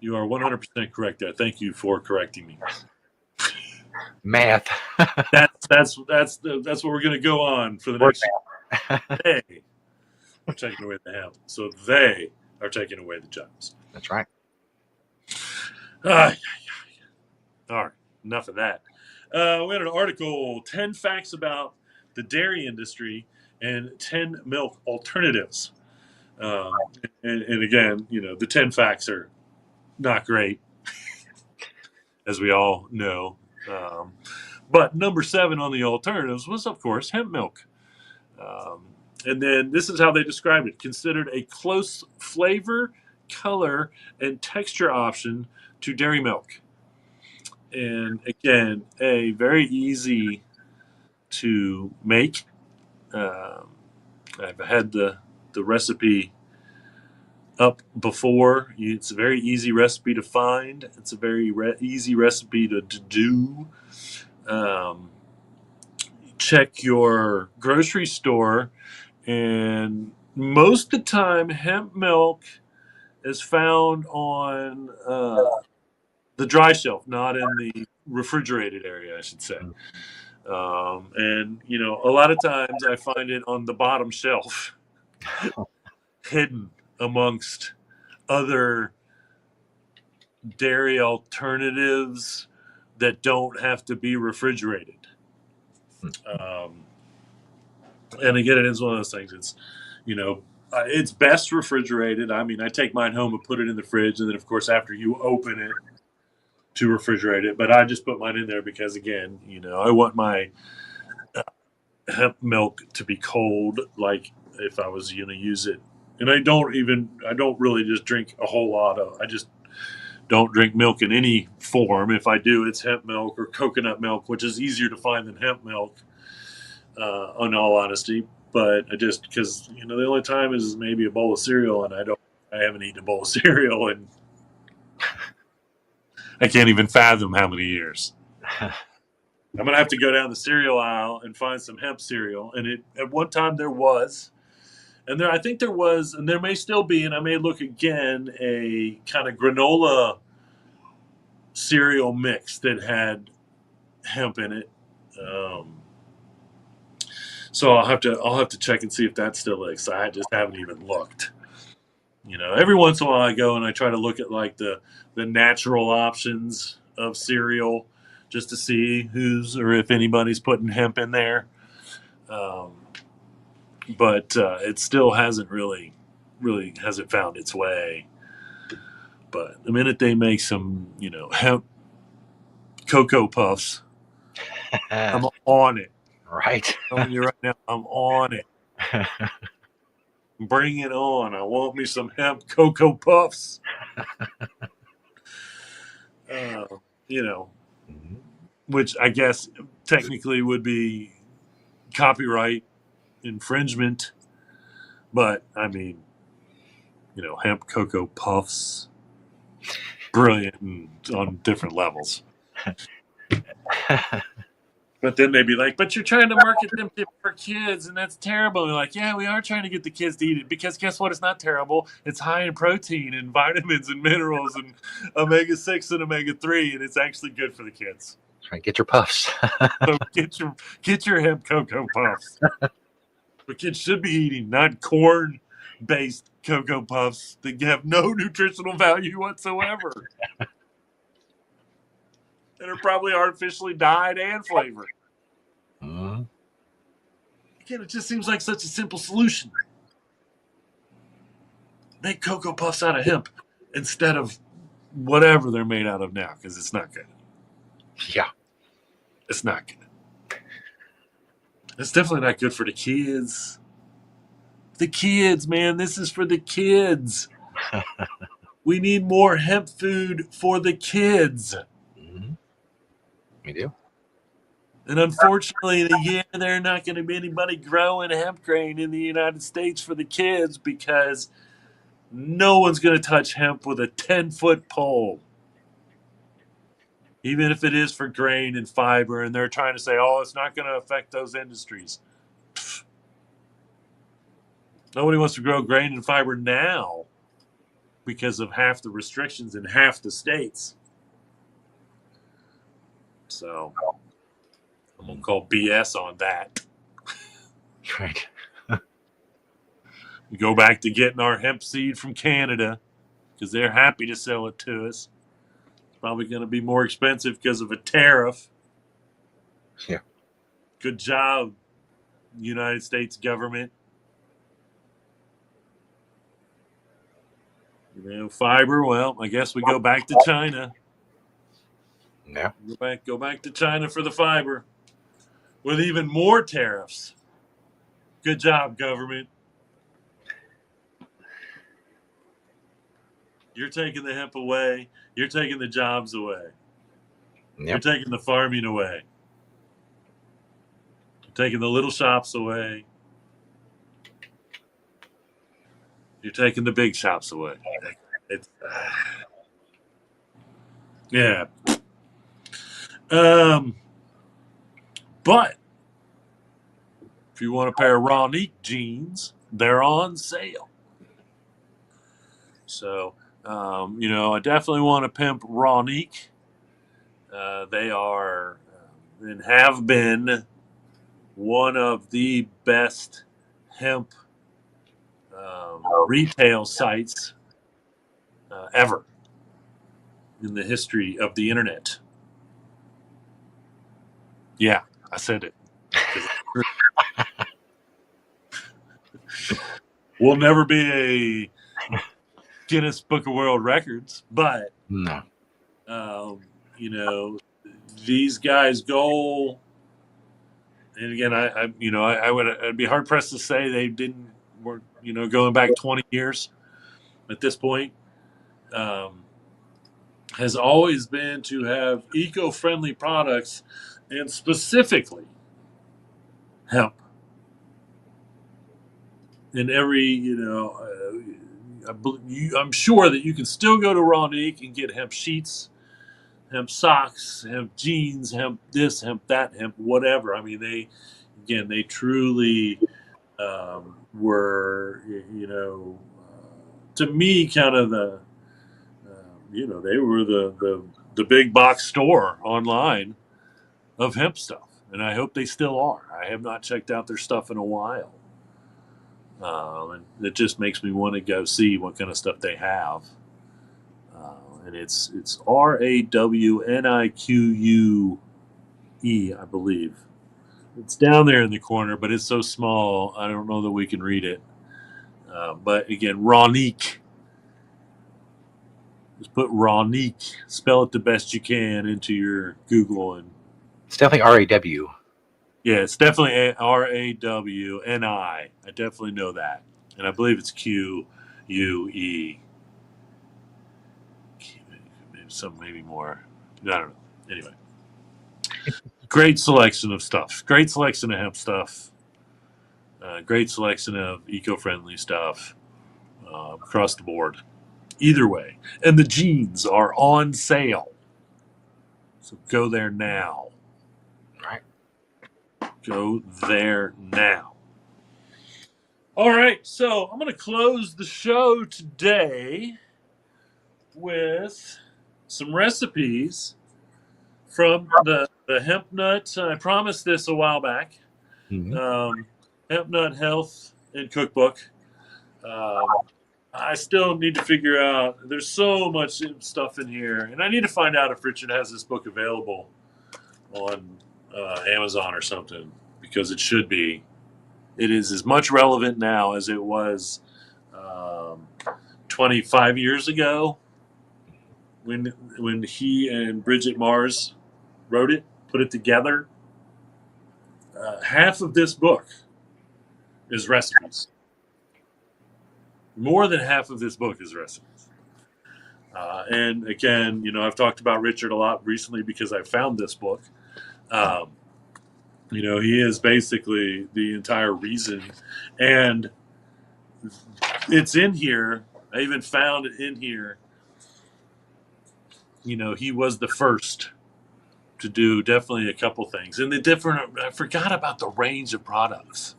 Speaker 2: You are 100% correct there. Thank you for correcting me.
Speaker 1: Math.
Speaker 2: That's what we're going to go on for the
Speaker 1: Word
Speaker 2: next year. They are taking away the hemp. So they are taking away the jobs.
Speaker 1: That's right.
Speaker 2: All right. Enough of that. We had an article, 10 facts about the dairy industry and 10 milk alternatives. And again, the 10 facts are not great, as we all know. But number 7 on the alternatives was, of course, hemp milk. And then this is how they described it: considered a close flavor, color, and texture option to dairy milk. And again, a very easy to make. I've had the recipe up before. It's a very easy recipe to find. It's a very easy recipe to do. Um, Check your grocery store, and most of the time, hemp milk is found on the dry shelf, not in the refrigerated area, I should say. And a lot of times I find it on the bottom shelf, hidden amongst other dairy alternatives that don't have to be refrigerated. And again, it is one of those things. It's best refrigerated. I mean, I take mine home and put it in the fridge, and then of course after you open it to refrigerate it. But I just put mine in there because again, I want my hemp milk to be cold, like if I was going to use it. And I don't really just drink a whole lot of. I just don't drink milk in any form. If I do, it's hemp milk or coconut milk, which is easier to find than hemp milk. In all honesty, but because the only time is maybe a bowl of cereal, and I haven't eaten a bowl of cereal, and I can't even fathom how many years. I'm gonna have to go down the cereal aisle and find some hemp cereal. And at one time there was, and I think there was, and there may still be, and I may look again, a kind of granola cereal mix that had hemp in it. So I'll have to check and see if that still exists. I just haven't even looked. Every once in a while I go and I try to look at like the natural options of cereal just to see who's or if anybody's putting hemp in there. But it still hasn't really hasn't found its way. But the minute they make some, hemp Cocoa Puffs, I'm on it.
Speaker 1: Right.
Speaker 2: I'm telling you right now, I'm on it. Bring it on. I want me some hemp Cocoa Puffs. Which I guess technically would be copyright infringement. But, I mean, hemp Cocoa Puffs, brilliant on different levels. But then they'd be like, but you're trying to market them for kids, and that's terrible. And they're like, yeah, we are trying to get the kids to eat it because guess what? It's not terrible. It's high in protein and vitamins and minerals and omega-6 and omega-3, and it's actually good for the kids.
Speaker 1: Right, get your puffs.
Speaker 2: So get your hemp Cocoa Puffs. What kids should be eating, not corn-based Cocoa Puffs that have no nutritional value whatsoever. And are probably artificially dyed and flavored. Again, it just seems like such a simple solution. Make Cocoa Puffs out of hemp instead of whatever they're made out of now, because it's not good.
Speaker 1: Yeah.
Speaker 2: It's not good. It's definitely not good for the kids. The kids, man, this is for the kids. We need more hemp food for the kids.
Speaker 1: Mm-hmm. We do.
Speaker 2: And unfortunately, again, there's not going to be anybody growing hemp grain in the United States for the kids because no one's going to touch hemp with a 10-foot pole. Even if it is for grain and fiber, and they're trying to say, oh, it's not going to affect those industries. Pfft. Nobody wants to grow grain and fiber now because of half the restrictions in half the states. So I'm going to call BS on that.
Speaker 1: Right.
Speaker 2: We go back to getting our hemp seed from Canada because they're happy to sell it to us. It's probably going to be more expensive because of a tariff.
Speaker 1: Yeah.
Speaker 2: Good job, United States government. Fiber, well, I guess we go back to China.
Speaker 1: Yeah.
Speaker 2: Go back to China for the fiber with even more tariffs. Good job, government. You're taking the hemp away. You're taking the jobs away.
Speaker 1: Yep.
Speaker 2: You're taking the farming away. You're taking the little shops away. You're taking the big shops away. It's yeah. But if you want a pair of Ronique jeans, they're on sale. So, I definitely want to pimp Ronique. They are and have been one of the best hemp retail sites ever in the history of the internet. Yeah, I said it. We'll never be a Guinness Book of World Records, but
Speaker 1: No.
Speaker 2: These guys go. And again, I'd be hard pressed to say they weren't going back 20 years at this point. Has always been to have eco-friendly products, and specifically hemp. In every, I'm sure that you can still go to Ronique and get hemp sheets, hemp socks, hemp jeans, hemp this, hemp that, hemp whatever. I mean, they truly were, to me, kind of they were the big box store online of hemp stuff, and I hope they still are. I have not checked out their stuff in a while, and it just makes me want to go see what kind of stuff they have. And it's RAWNIQUE, I believe. It's down there in the corner, but it's so small, I don't know that we can read it. But again, Ronique. Just put Ronique, spell it the best you can into your Google, and
Speaker 1: It's definitely RAW.
Speaker 2: yeah, it's definitely RAWNI. I definitely know that, and I believe it's QUE. Maybe more. I don't know. Anyway, great selection of stuff. Great selection of hemp stuff. Great selection of eco-friendly stuff across the board. Either way, and the jeans are on sale, so go there now.
Speaker 1: Right.
Speaker 2: Go there now. All right, so I'm going to close the show today with some recipes from the hemp nut. I promised this a while back.
Speaker 1: Mm-hmm.
Speaker 2: Hemp nut health and cookbook. I still need to figure out. There's so much stuff in here, and I need to find out if Richard has this book available on Amazon or something, because it should be. It is as much relevant now as it was 25 years ago when he and Bridget Mars wrote it, put it together. Half of this book is recipes. More than half of this book is recipes. And again, I've talked about Richard a lot recently because I found this book. He is basically the entire reason. And it's in here. I even found it in here. He was the first to do definitely a couple things. And I forgot about the range of products.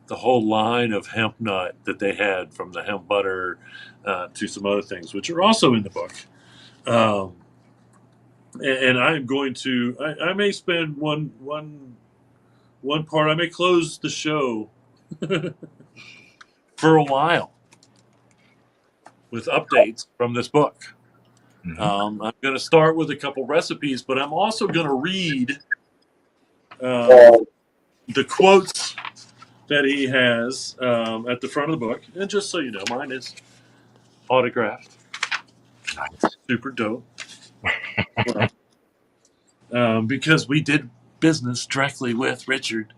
Speaker 2: The whole line of hemp nut that they had, from the hemp butter to some other things, which are also in the book. And I'm going to, I may spend one part, I may close the show for a while with updates from this book.
Speaker 1: Mhm.
Speaker 2: I'm going to start with a couple recipes, but I'm also going to read the quotes that he has at the front of the book. And just so you know, mine is autographed.
Speaker 1: Nice.
Speaker 2: Super dope. Because we did business directly with Richard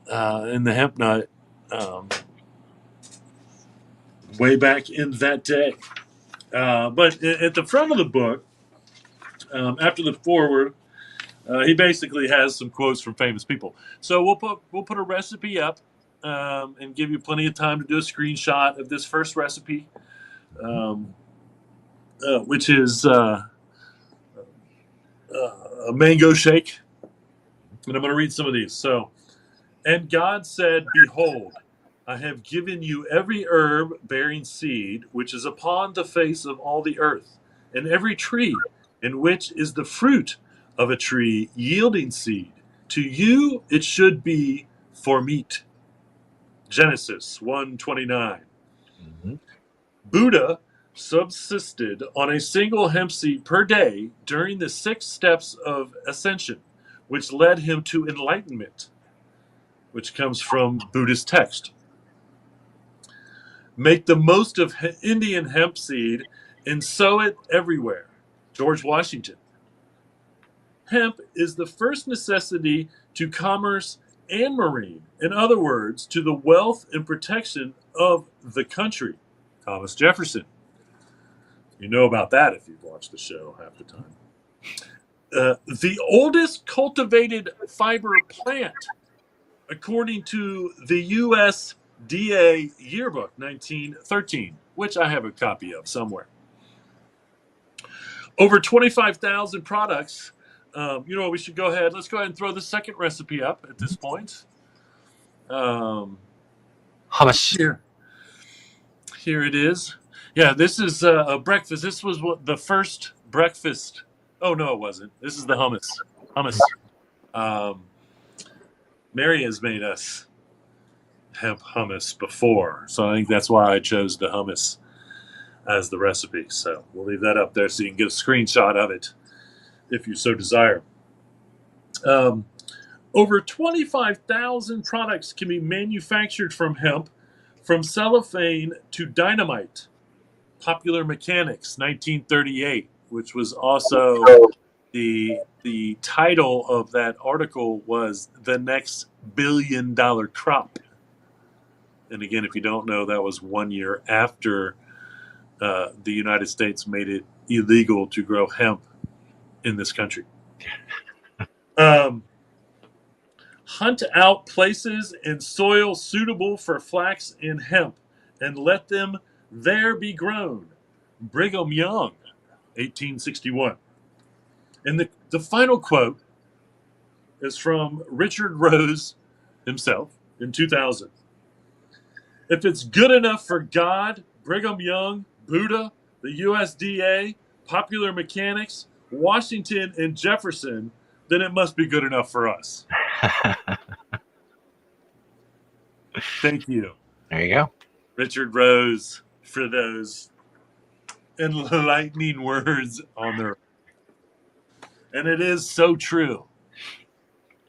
Speaker 2: in the hemp nut way back in that day. But at the front of the book, after the foreword, he basically has some quotes from famous people. So we'll put a recipe up and give you plenty of time to do a screenshot of this first recipe, which is a mango shake. And I'm going to read some of these. So, and God said, "Behold, I have given you every herb bearing seed, which is upon the face of all the earth, and every tree in which is the fruit of a tree yielding seed. To you it should be for meat." Genesis 1:29.
Speaker 1: Mhm.
Speaker 2: Buddha subsisted on a single hemp seed per day during the 6 steps of ascension, which led him to enlightenment, which comes from Buddhist text. Make the most of Indian hemp seed and sow it everywhere. George Washington. Hemp is the first necessity to commerce and marine. In other words, to the wealth and protection of the country. Thomas Jefferson. You know about that if you've watched the show half the time. The oldest cultivated fiber plant, according to the USDA Yearbook 1913, which I have a copy of somewhere. Over 25,000 products. We should go ahead. Let's go ahead and throw the second recipe up at this point.
Speaker 1: Hummus.
Speaker 2: Here it is. Yeah, this is a breakfast. This was the first breakfast. Oh, no, it wasn't. This is the hummus. Mary has made us hemp hummus before, so I think that's why I chose the hummus as the recipe. So we'll leave that up there so you can get a screenshot of it if you so desire. Over 25,000 products can be manufactured from hemp, from cellophane to dynamite. Popular Mechanics, 1938, which was also the title of that article was "The Next Billion-Dollar Crop." And again, if you don't know, that was 1 year after the United States made it illegal to grow hemp in this country. Hunt out places and soil suitable for flax and hemp, and let them there be grown. Brigham Young, 1861. And the final quote is from Richard Rose himself in 2000. If it's good enough for God, Brigham Young, Buddha, the USDA, Popular Mechanics, Washington, and Jefferson, then it must be good enough for us. Thank you,
Speaker 1: There you go.
Speaker 2: Richard Rose, for those enlightening words on their. And it is so true.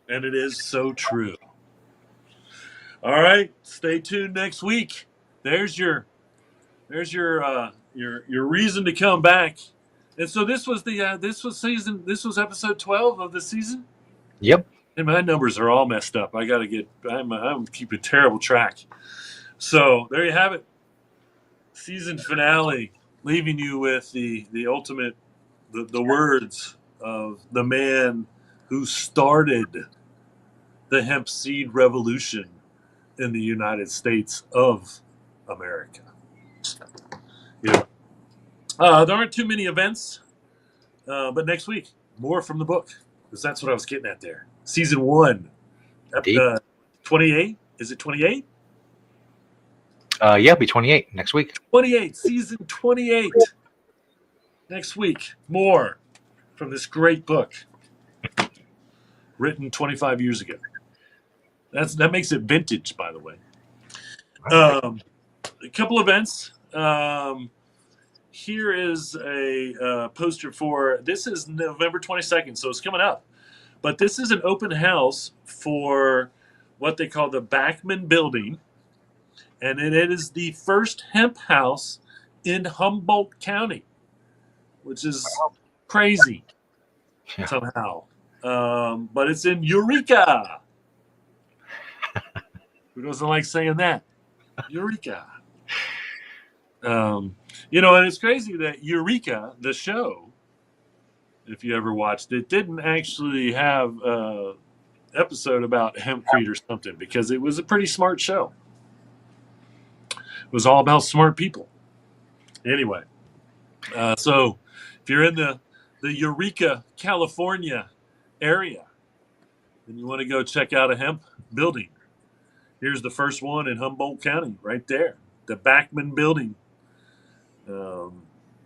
Speaker 2: And it is so true. All right, stay tuned next week. There's your There's your reason to come back. And so this was episode 12 of the season.
Speaker 1: Yep.
Speaker 2: And my numbers are all messed up. I'm keeping terrible track. So there you have it. Season finale, leaving you with the ultimate, the words of the man who started the hemp seed revolution in the United States of America. Yeah. There aren't too many events, but next week, more from the book, because that's what I was getting at there. Season 1, 28. Is it 28?
Speaker 1: Yeah, it'll be 28 next week.
Speaker 2: 28, season 28. Next week, more from this great book, written 25 years ago. That makes it vintage, by the way. A couple events. Here is a poster for, this is November 22nd, so it's coming up. But this is an open house for what they call the Backman Building. And it is the first hemp house in Humboldt County, which is crazy somehow. But it's in Eureka. Who doesn't like saying that? Eureka. And it's crazy that Eureka, the show, if you ever watched it, didn't actually have an episode about hempcrete or something, because it was a pretty smart show. It was all about smart people. Anyway, so if you're in the Eureka, California area, and you want to go check out a hemp building, here's the first one in Humboldt County, right there, the Backman Building.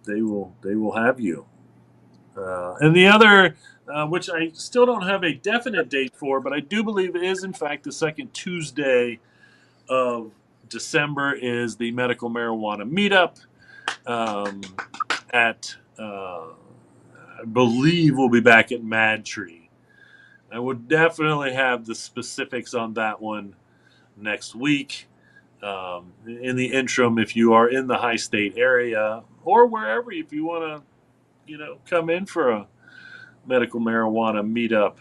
Speaker 2: They will have you. And the other, which I still don't have a definite date for, but I do believe it is in fact the second Tuesday of December, is the medical marijuana meetup at I believe we'll be back at Mad Tree. I would definitely have the specifics on that one next week. In the interim, if you are in the high state area or wherever, if you want to, come in for a medical marijuana meetup,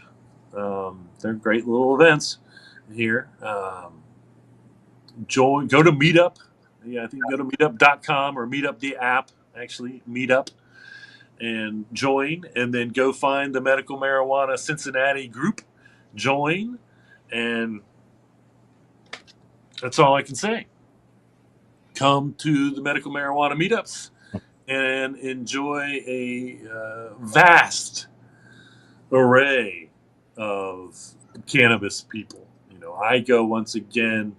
Speaker 2: they're great little events here. Go to Meetup. Yeah, I think go to meetup.com or Meetup the app, actually, Meetup, and join, and then go find the Medical Marijuana Cincinnati group, join, and that's all I can say. Come to the Medical Marijuana meetups and enjoy a vast array of cannabis people. I go once again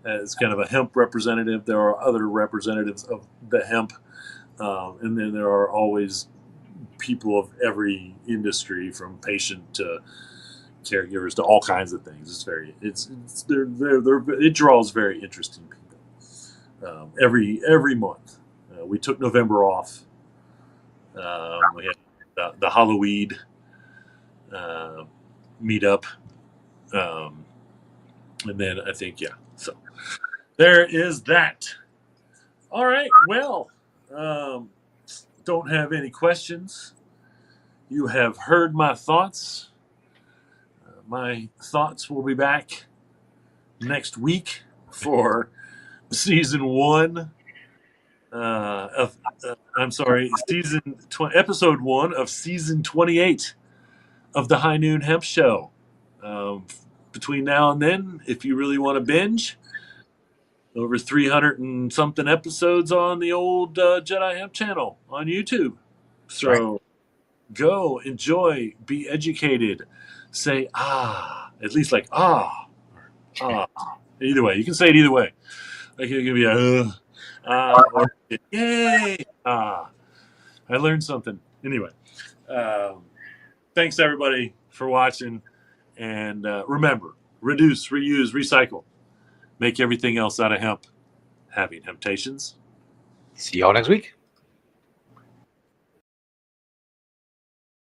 Speaker 2: as kind of a hemp representative. There are other representatives of the hemp, and then there are always people of every industry, from patient to caregivers to all kinds of things. It draws very interesting people. Every month, we took November off. We had the Halloween meetup, and then I think so there is that. All right, well, don't have any questions. You have heard my thoughts. My thoughts will be back next week for season 1 episode 1 of season 28 of the High Noon Hemp Show. Between now and then, if you really want to binge, over 300 and something episodes on the old Jedi Hemp channel on YouTube. So go, enjoy, be educated, say at least like ah. Either way, you can say it either way. Like it can be or yay, I learned something. Anyway, thanks everybody for watching, and remember, reduce, reuse, recycle. Make everything else out of hemp. Having temptations.
Speaker 1: See y'all next week.